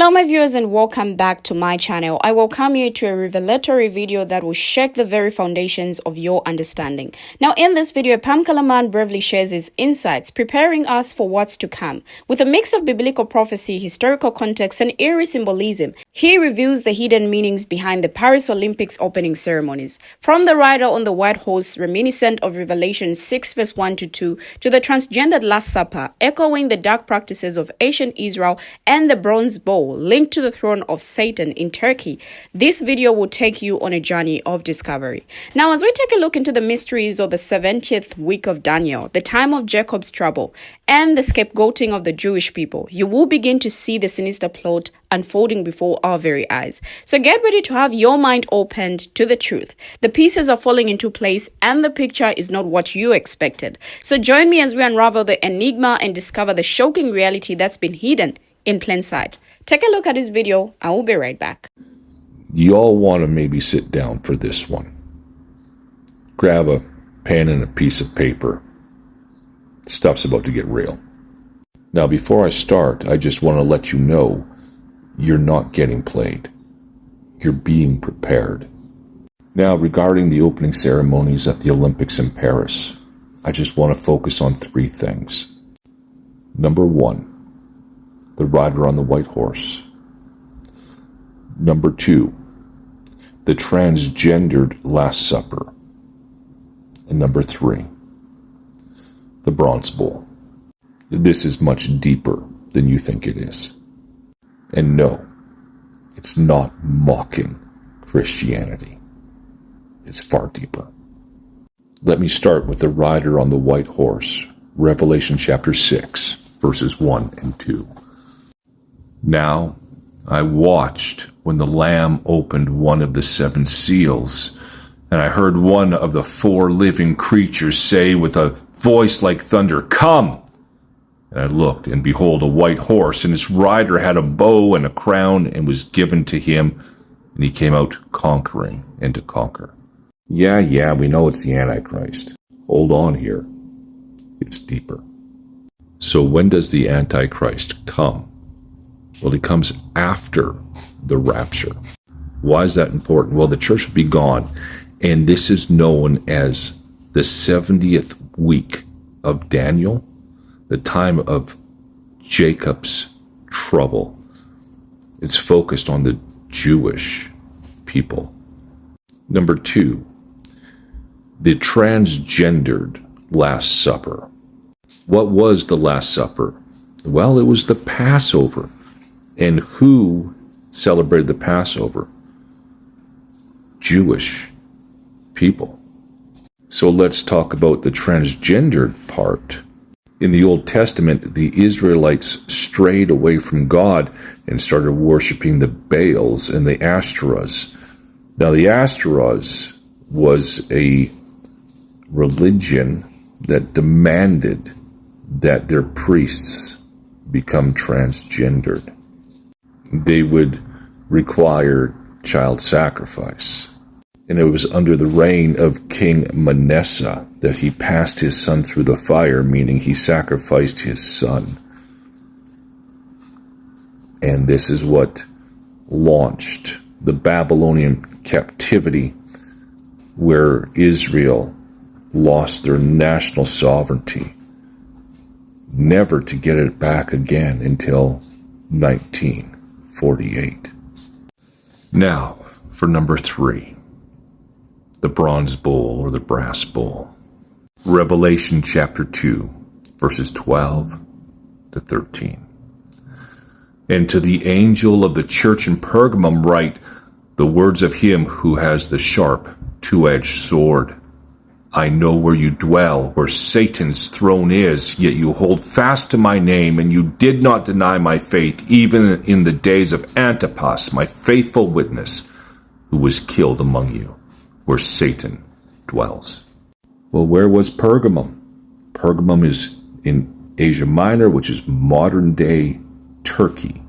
Hello my viewers and welcome back to my channel. I welcome you to a revelatory video that will shake the very foundations of your understanding. Now in this video, Pam Kalaman bravely shares his insights, preparing us for what's to come. With a mix of biblical prophecy, historical context and eerie symbolism, he reveals the hidden meanings behind the Paris Olympics opening ceremonies. From the rider on the white horse, reminiscent of Revelation 6 verse 1 to 2, to the transgendered Last Supper, echoing the dark practices of ancient Israel, and the bronze bowl linked to the throne of Satan in Turkey. This video will take you on a journey of discovery. Now, as we take a look into the mysteries of the 70th week of Daniel, the time of Jacob's trouble, and the scapegoating of the Jewish people, you will begin to see the sinister plot unfolding before our very eyes. So get ready to have your mind opened to the truth. The pieces are falling into place and the picture is not what you expected. So join me as we unravel the enigma and discover the shocking reality that's been hidden in plain sight. Take a look at this video. I will be right back. You all want to maybe sit down for this one. Grab a pen and a piece of paper. Stuff's about to get real. Now, before I start, I just want to let you know you're not getting played. You're being prepared. Now, regarding the opening ceremonies at the Olympics in Paris, I just want to focus on three things. Number one, the rider on the white horse. Number two, the transgendered Last Supper. And number three, the bronze bowl. This is much deeper than you think it is. And no, it's not mocking Christianity. It's far deeper. Let me start with the rider on the white horse, Revelation chapter 6, verses 1 and 2. Now I watched when the Lamb opened one of the seven seals, and I heard one of the four living creatures say with a voice like thunder, "Come!" And I looked, and behold, a white horse, and its rider had a bow and a crown, and was given to him, and he came out conquering and to conquer. Yeah, we know it's the Antichrist. Hold on here. It's deeper. So when does the Antichrist come? Well, he comes after the rapture. Why is that important? Well, the church will be gone, and this is known as the 70th week of Daniel, the time of Jacob's trouble. It's focused on the Jewish people. Number two, the transgendered Last Supper. What was the Last Supper? Well, it was the Passover. And who celebrated the Passover? Jewish people. So let's talk about the transgendered part. In the Old Testament, the Israelites strayed away from God and started worshiping the Baals and the Ashtoreths. Now, the Ashtoreths was a religion that demanded that their priests become transgendered. They would require child sacrifice. And it was under the reign of King Manasseh that he passed his son through the fire, meaning he sacrificed his son. And this is what launched the Babylonian captivity, where Israel lost their national sovereignty, never to get it back again until 1948. Now, for number three, the bronze bowl or the brass bowl. Revelation chapter 2, verses 12 to 13. And to the angel of the church in Pergamum write the words of him who has the sharp, two-edged sword. I know where you dwell, where Satan's throne is, yet you hold fast to my name, and you did not deny my faith, even in the days of Antipas, my faithful witness, who was killed among you, where Satan dwells. Well, where was Pergamum? Pergamum is in Asia Minor, which is modern-day Turkey.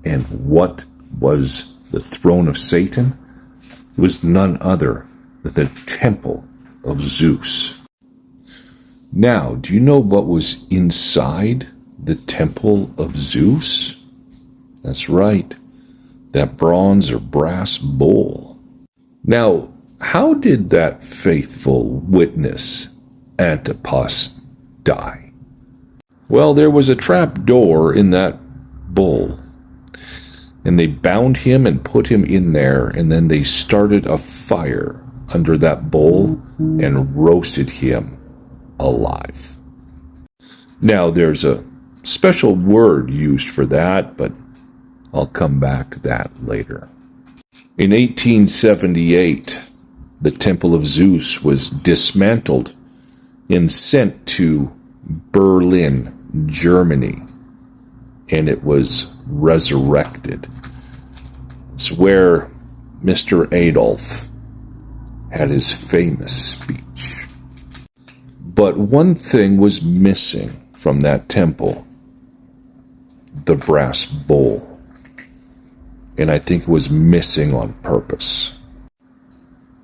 And what was the throne of Satan? It was none other than the temple of Zeus. Now, do you know what was inside the temple of Zeus? That's right. that bronze or brass bowl. Now, how did that faithful witness, Antipas, die? Well, there was a trap door in that bowl, and they bound him and put him in there, and then they started a fire under that bowl and roasted him alive. Now, there's a special word used for that, but I'll come back to that later. In 1878, the Temple of Zeus was dismantled and sent to Berlin, Germany, and it was resurrected. It's where Mr. Adolf had his famous speech. But one thing was missing from that temple: the brass bowl. And I think it was missing on purpose.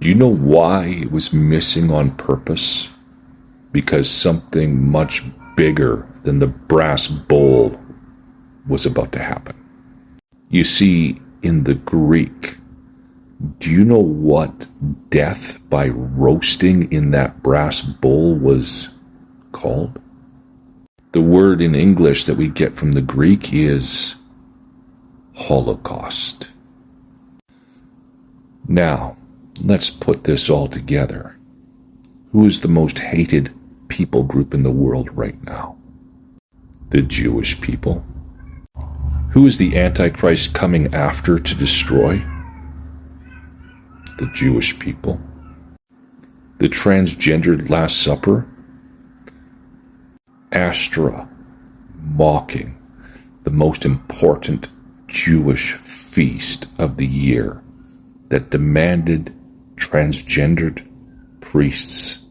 Do you know why it was missing on purpose? Because something much bigger than the brass bowl was about to happen. You see, in the Greek, do you know what death by roasting in that brass bowl was called? The word in English that we get from the Greek is Holocaust. Now, let's put this all together. Who is the most hated people group in the world right now? The Jewish people. Who is the Antichrist coming after to destroy? The Jewish people. The transgendered Last Supper. Astra, mocking the most important Jewish feast of the year that demanded transgendered priests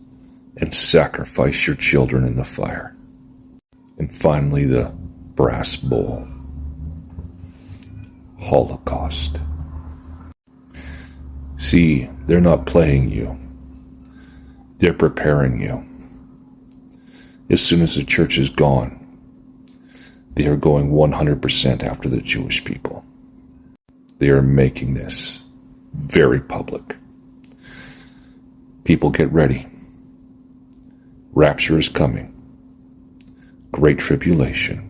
and sacrifice your children in the fire. And finally, the brass bowl. Holocaust. See, they're not playing you. They're preparing you. As soon as the church is gone, they are going 100% after the Jewish people. They are making this very public. People, get ready. Rapture is coming. Great tribulation.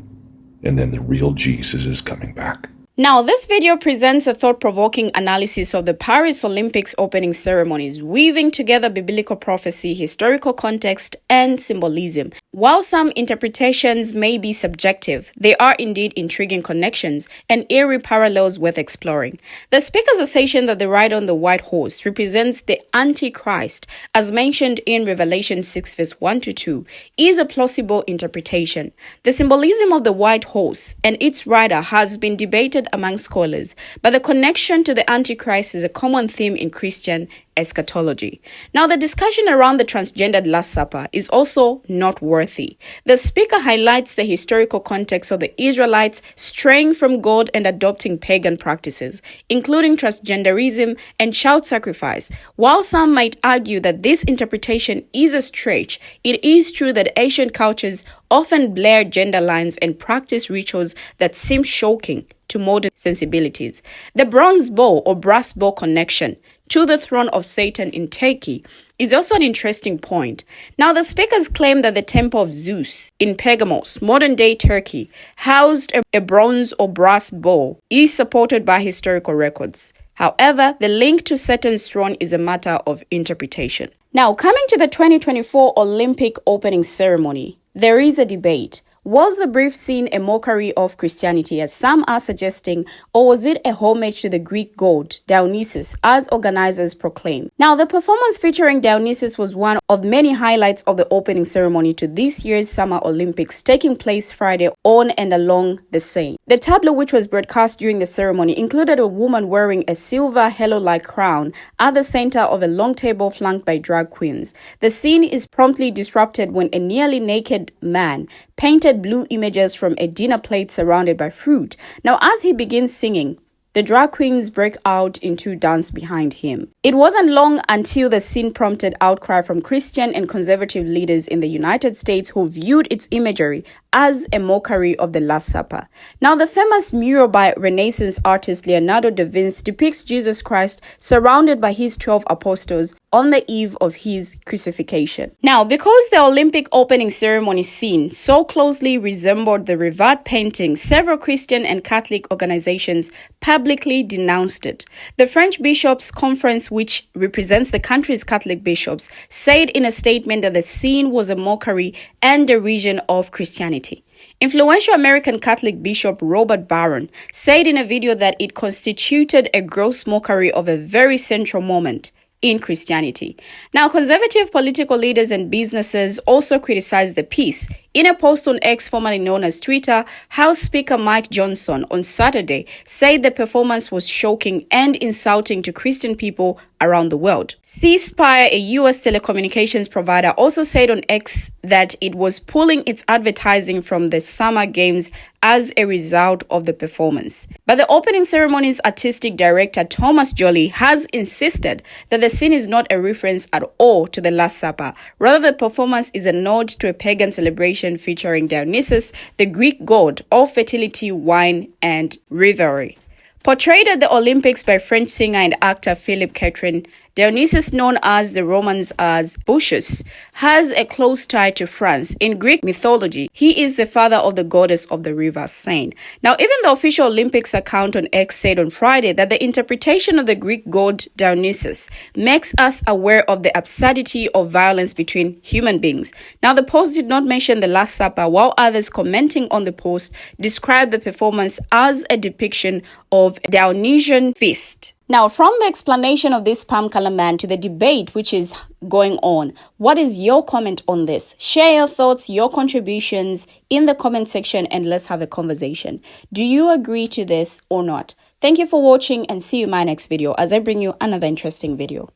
And then the real Jesus is coming back. Now, this video presents a thought-provoking analysis of the Paris Olympics opening ceremonies, weaving together biblical prophecy, historical context, and symbolism. While some interpretations may be subjective, they are indeed intriguing connections and eerie parallels worth exploring. The speaker's assertion that the rider on the white horse represents the Antichrist, as mentioned in Revelation 6 verse 1-2, is a plausible interpretation. The symbolism of the white horse and its rider has been debated among scholars, but the connection to the Antichrist is a common theme in Christian eschatology. Now, the discussion around the transgendered Last Supper is also noteworthy. The speaker highlights the historical context of the Israelites straying from God and adopting pagan practices, including transgenderism and child sacrifice. While some might argue that this interpretation is a stretch, it is true that ancient cultures often blur gender lines and practice rituals that seem shocking to modern sensibilities. The bronze bowl or brass bowl connection to the throne of Satan in Turkey is also an interesting point. Now, the speakers claim that the Temple of Zeus in Pergamos, modern-day Turkey, housed a bronze or brass bowl is supported by historical records. However, the link to Satan's throne is a matter of interpretation. Now, coming to the 2024 Olympic opening ceremony, there is a debate. Was the brief scene a mockery of Christianity, as some are suggesting, or was it a homage to the Greek god Dionysus, as organizers proclaim? Now, the performance featuring Dionysus was one of many highlights of the opening ceremony to this year's Summer Olympics, taking place Friday on and along the Seine. The tableau, which was broadcast during the ceremony, included a woman wearing a silver halo-like crown at the center of a long table flanked by drag queens. The scene is promptly disrupted when a nearly naked man painted blue images from a dinner plate surrounded by fruit. Now, as he begins singing, the drag queens break out into dance behind him. It wasn't long until the scene prompted outcry from Christian and conservative leaders in the United States who viewed its imagery as a mockery of the Last Supper. Now, the famous mural by Renaissance artist Leonardo da Vinci depicts Jesus Christ surrounded by his 12 apostles on the eve of his crucifixion. Now, because the Olympic opening ceremony scene so closely resembled the revered painting, several Christian and Catholic organizations publicly denounced it. The French Bishops' Conference, which represents the country's Catholic bishops, said in a statement that the scene was a mockery and derision of Christianity. Influential American Catholic Bishop Robert Barron said in a video that it constituted a gross mockery of a very central moment in Christianity. Now, conservative political leaders and businesses also criticized the piece. In a post on X, formerly known as Twitter, House Speaker Mike Johnson on Saturday said the performance was shocking and insulting to Christian people around the world. C-Spire, a U.S. telecommunications provider, also said on X that it was pulling its advertising from the Summer Games as a result of the performance. But the opening ceremony's artistic director, Thomas Joly, has insisted that the scene is not a reference at all to the Last Supper. Rather, the performance is a nod to a pagan celebration featuring Dionysus, the Greek god of fertility, wine, and revelry. Portrayed at the Olympics by French singer and actor Philippe Catherine, Dionysus, known as the Romans as Bacchus, has a close tie to France. In Greek mythology, he is the father of the goddess of the river Seine. Now, even the official Olympics account on X said on Friday that the interpretation of the Greek god Dionysus makes us aware of the absurdity of violence between human beings. Now, the post did not mention the Last Supper, while others commenting on the post described the performance as a depiction of Dionysian feast. Now, from the explanation of this palm color man to the debate which is going on, what is your comment on this? Share your thoughts, your contributions in the comment section, and let's have a conversation. Do you agree to this or not? Thank you for watching, and see you in my next video as I bring you another interesting video.